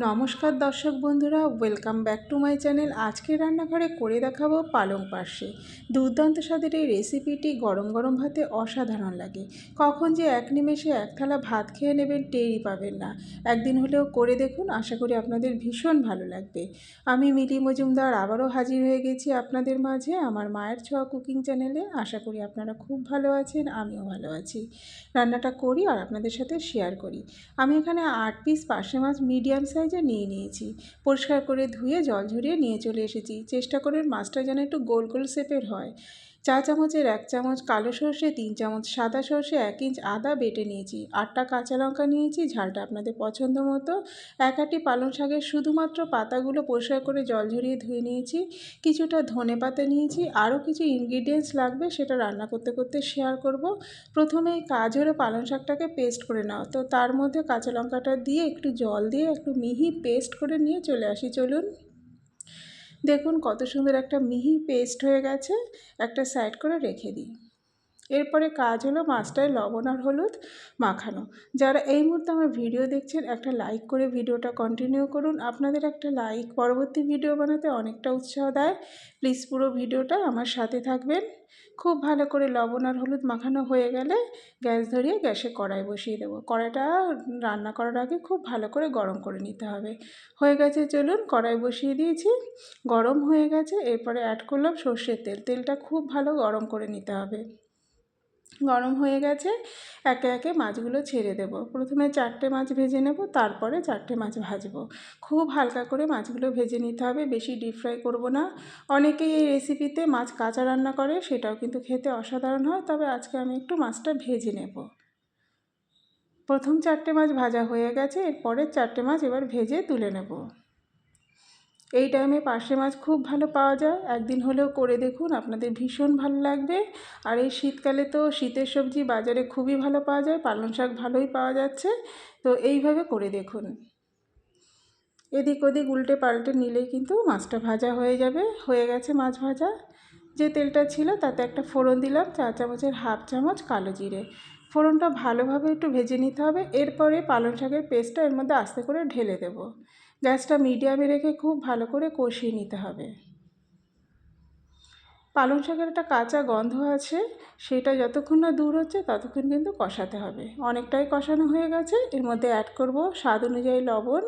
নমস্কার দর্শক বন্ধুরা, welcome back to my channel. আজকে রান্নাঘরে করে দেখাবো পালং পার্শে। দুর্দান্ত স্বাদের এই রেসিপিটি গরম গরম ভাতে অসাধারণ লাগে। কখন যে এক নিমেষে এক থালা ভাত খেয়ে নেবেন টেরই পাবেন না। একদিন হলেও করে দেখুন, আশা করি আপনাদের ভীষণ ভালো লাগবে। আমি মিলি মজুমদার আবারও হাজির হয়ে গেছি আপনাদের মাঝে আমার মায়ের ছোঁয়া কুকিং চ্যানেলে। আশা করি আপনারা খুব ভালো আছেন, আমিও ভালো আছি। রান্নাটা করি আর আপনাদের সাথে শেয়ার করি। আমি এখানে 8 পিস পার্শে মাছ মিডিয়াম সাইজে নিয়ে নিয়েছি। পরিষ্কার করে ধুয়ে জল ঝরিয়ে নিয়ে চলে এসেছি। চেষ্টা করবেন মাছটা যেন একটু গোল গোল শেপের হয়। চা চামচের 1 চামচ কালো সর্ষে, 3 চামচ সাদা সর্ষে, 1 ইঞ্চ আদা বেটে নিয়েছি। 8টা কাঁচা লঙ্কা নিয়েছি, ঝালটা আপনাদের পছন্দ মতো। 1 আঁটি পালং শাকের শুধুমাত্র পাতাগুলো পরিষ্কার করে জল ঝরিয়ে ধুয়ে নিয়েছি। কিছুটা ধনে পাতা নিয়েছি। আরও কিছু ইনগ্রিডিয়েন্টস লাগবে, সেটা রান্না করতে করতে শেয়ার করব। প্রথমেই কাজ হলো পালং শাকটাকে পেস্ট করে নেওয়া। তো তার মধ্যে কাঁচা লঙ্কাটা দিয়ে একটু জল দিয়ে একটু মিহি পেস্ট করে নিয়ে চলে আসি। চলুন দেখুন কত সুন্দর একটা মিহি পেস্ট হয়ে গেছে। একটা সাইড করে রেখে দিই। এরপরে কাজ হলো মাছটায় লবণ আর হলুদ মাখানো। যারা এই মুহূর্তে আমার ভিডিও দেখছেন, একটা লাইক করে ভিডিওটা কন্টিনিউ করুন। আপনাদের একটা লাইক পরবর্তী ভিডিও বানাতে অনেকটা উৎসাহ দেয়। প্লিজ পুরো ভিডিওটা আমার সাথে থাকবেন। খুব ভালো করে লবণ আর হলুদ মাখানো হয়ে গেলে গ্যাস ধরিয়ে গ্যাসে কড়াই বসিয়ে দেবো। কড়াইটা রান্না করার আগে খুব ভালো করে গরম করে নিতে হবে। হয়ে গেছে, চলুন কড়াই বসিয়ে দিয়েছি, গরম হয়ে গেছে। এরপরে অ্যাড করলাম সর্ষের তেল। তেলটা খুব ভালো গরম করে নিতে হবে। গরম হয়ে গেছে, একে একে মাছগুলো ছেড়ে দেব। প্রথমে 4টে মাছ ভেজে নেব, তারপরে 4টে মাছ ভাজবো। খুব হালকা করে মাছগুলো ভেজে নিতে হবে, বেশি ডিপ ফ্রাই করব না। অনেকেই এই রেসিপিতে মাছ কাঁচা রান্না করে, সেটাও কিন্তু খেতে অসাধারণ হয়। তবে আজকে আমি একটু মাছটা ভেজে নেব। প্রথম 4টে মাছ ভাজা হয়ে গেছে, এরপরের 4টে মাছ এবার ভেজে তুলে নেব। এই টাইমে পার্শে মাছ খুব ভালো পাওয়া যায়, একদিন হলেও করে দেখুন, আপনাদের ভীষণ ভালো লাগবে। আর এই শীতকালে তো শীতের সবজি বাজারে খুবই ভালো পাওয়া যায়, পালং শাক ভালোই পাওয়া যাচ্ছে। তো এইভাবে করে দেখুন। এদিক ওদিক উল্টে পাল্টে নিলেই কিন্তু মাছটা ভাজা হয়ে যাবে। হয়ে গেছে মাছ ভাজা। যে তেলটা ছিল তাতে একটা ফোড়ন দিলাম, 4 চামচের 1/2 চামচ কালো জিরে। ফোড়নটা ভালোভাবে একটু ভেজে নিতে হবে। এরপরে পালং শাকের পেস্টটা এর মধ্যে আস্তে করে ঢেলে দেব। গ্যাসটা মিডিয়ামে রেখে খুব ভালো করে কষিয়ে নিতে হবে। পালং শাকের একটা কাঁচা গন্ধ আছে, সেটা যতক্ষণ না দূর হচ্ছে ততক্ষণ কিন্তু কষাতে হবে। অনেকটাই কষানো হয়ে গেছে। এর মধ্যে অ্যাড করব স্বাদ অনুযায়ী লবণ,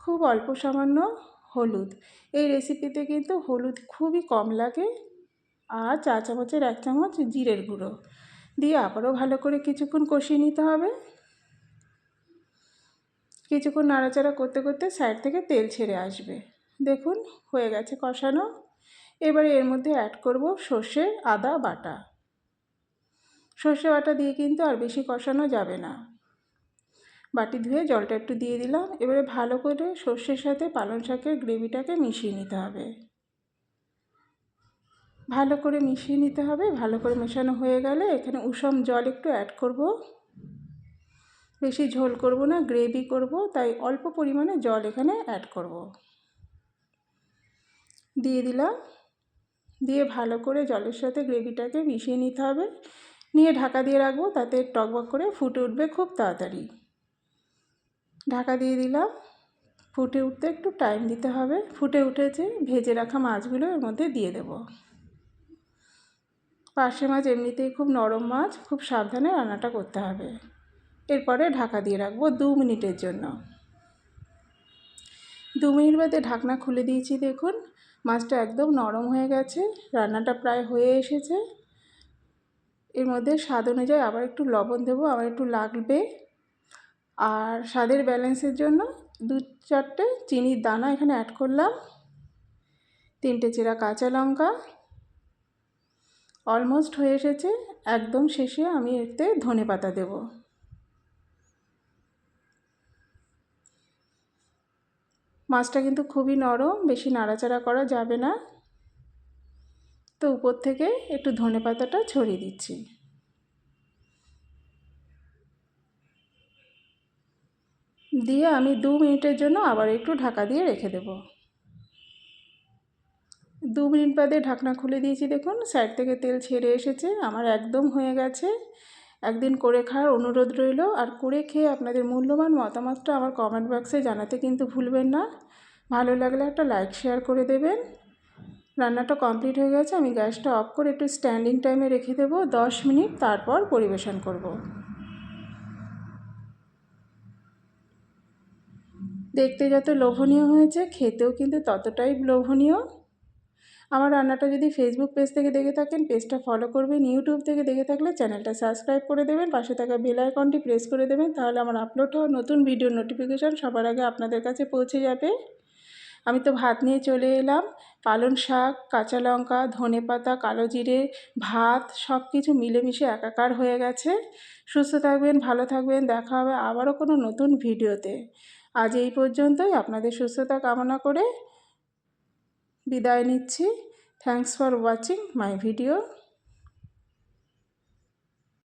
খুব অল্প সামান্য হলুদ। এই রেসিপিতে কিন্তু হলুদ খুবই কম লাগে। আর 4 চামচের 1 চামচ জিরের গুঁড়ো দিয়ে আবারও ভালো করে কিছুক্ষণ কষিয়ে নিতে হবে। কিছুক্ষণ নাড়াচাড়া করতে করতে সাইড থেকে তেল ছেড়ে আসবে। দেখুন হয়ে গেছে কষানো। এবারে এর মধ্যে অ্যাড করব সর্ষে আদা বাটা। সর্ষে বাটা দিয়ে কিন্তু আর বেশি কষানো যাবে না। বাটি ধুয়ে জলটা একটু দিয়ে দিলাম। এবারে ভালো করে সর্ষের সাথে পালং শাকের গ্রেভিটাকে মিশিয়ে নিতে হবে। ভালো করে মিশিয়ে নিতে হবে। ভালো করে মেশানো হয়ে গেলে এখানে উষম জল একটু অ্যাড করব। বেশি ঝোল করব না, গ্রেভি করব, তাই অল্প পরিমাণে জল এখানে অ্যাড করব। দিয়ে দিলাম। দিয়ে ভালো করে জলের সাথে গ্রেভিটাকে মিশিয়ে নিতে হবে। নিয়ে ঢাকা দিয়ে রাখবো, তাতে টকবক করে ফুটে উঠবে খুব তাড়াতাড়ি। ঢাকা দিয়ে দিলাম। ফুটে উঠতে একটু টাইম দিতে হবে। ফুটে উঠেছে, ভেজে রাখা মাছগুলো এর মধ্যে দিয়ে দেব। পার্শে মাছ এমনিতেই খুব নরম মাছ, খুব সাবধানে রান্নাটা করতে হবে। এরপরে ঢাকা দিয়ে রাখবো 2 মিনিটের জন্য। 2 মিনিট বাদে ঢাকনা খুলে দিয়েছি। দেখুন মাছটা একদম নরম হয়ে গেছে, রান্নাটা প্রায় হয়ে এসেছে। এর মধ্যে স্বাদ অনুযায়ী আবার একটু লবণ দেবো, আবার একটু লাগবে। আর স্বাদের ব্যালেন্সের জন্য 2-4টে চিনির দানা এখানে অ্যাড করলাম। 3টে চেরা কাঁচা লঙ্কা। অলমোস্ট হয়ে এসেছে। একদম শেষে আমি এতে ধনে পাতা দেব। মাছটা কিন্তু খুবই নরম, বেশি নাড়াচাড়া করা যাবে না। তো উপর থেকে একটু ধনে পাতাটা ছড়িয়ে দিচ্ছি। দিয়ে আমি 2 মিনিটের জন্য আবার একটু ঢাকা দিয়ে রেখে দেব। 2 মিনিট বাদে ঢাকনা খুলে দিয়েছি। দেখুন সাইড থেকে তেল ছেড়ে এসেছে, আমার একদম হয়ে গেছে। একদিন করে খাওয়ার অনুরোধ রইল। আর করে খেয়ে আপনাদের মূল্যবান মতামতটা আমার কমেন্ট বক্সে জানাতে কিন্তু ভুলবেন না। ভালো লাগলে একটা লাইক শেয়ার করে দেবেন। রান্নাটা কমপ্লিট হয়ে গেছে, আমি গ্যাসটা অফ করে একটু স্ট্যান্ডিং টাইমে রেখে দেবো 10 মিনিট, তারপর পরিবেশন করব। দেখতে যত লোভনীয় হয়েছে, খেতেও কিন্তু ততটাই লোভনীয়। আমার রান্নাটা যদি ফেসবুক পেজ থেকে দেখে থাকেন, পেজটা ফলো করবেন। ইউটিউব থেকে দেখে থাকলে চ্যানেলটা সাবস্ক্রাইব করে দেবেন, পাশে থাকা বেল আইকনটি প্রেস করে দেবেন, তাহলে আমার আপলোড হওয়া নতুন ভিডিওর নোটিফিকেশান সবার আগে আপনাদের কাছে পৌঁছে যাবে। আমি তো ভাত নিয়ে চলে এলাম। পালং শাক, কাঁচা লঙ্কা, ধনেপাতা, কালো জিরে, ভাত সব কিছু মিলেমিশে একাকার হয়ে গেছে। সুস্থ থাকবেন, ভালো থাকবেন, দেখা হবে আবারও কোনো নতুন ভিডিওতে। আজ এই পর্যন্তই। আপনাদের সুস্থতা কামনা করে বিদায় নিচ্ছি। Thanks for watching my video.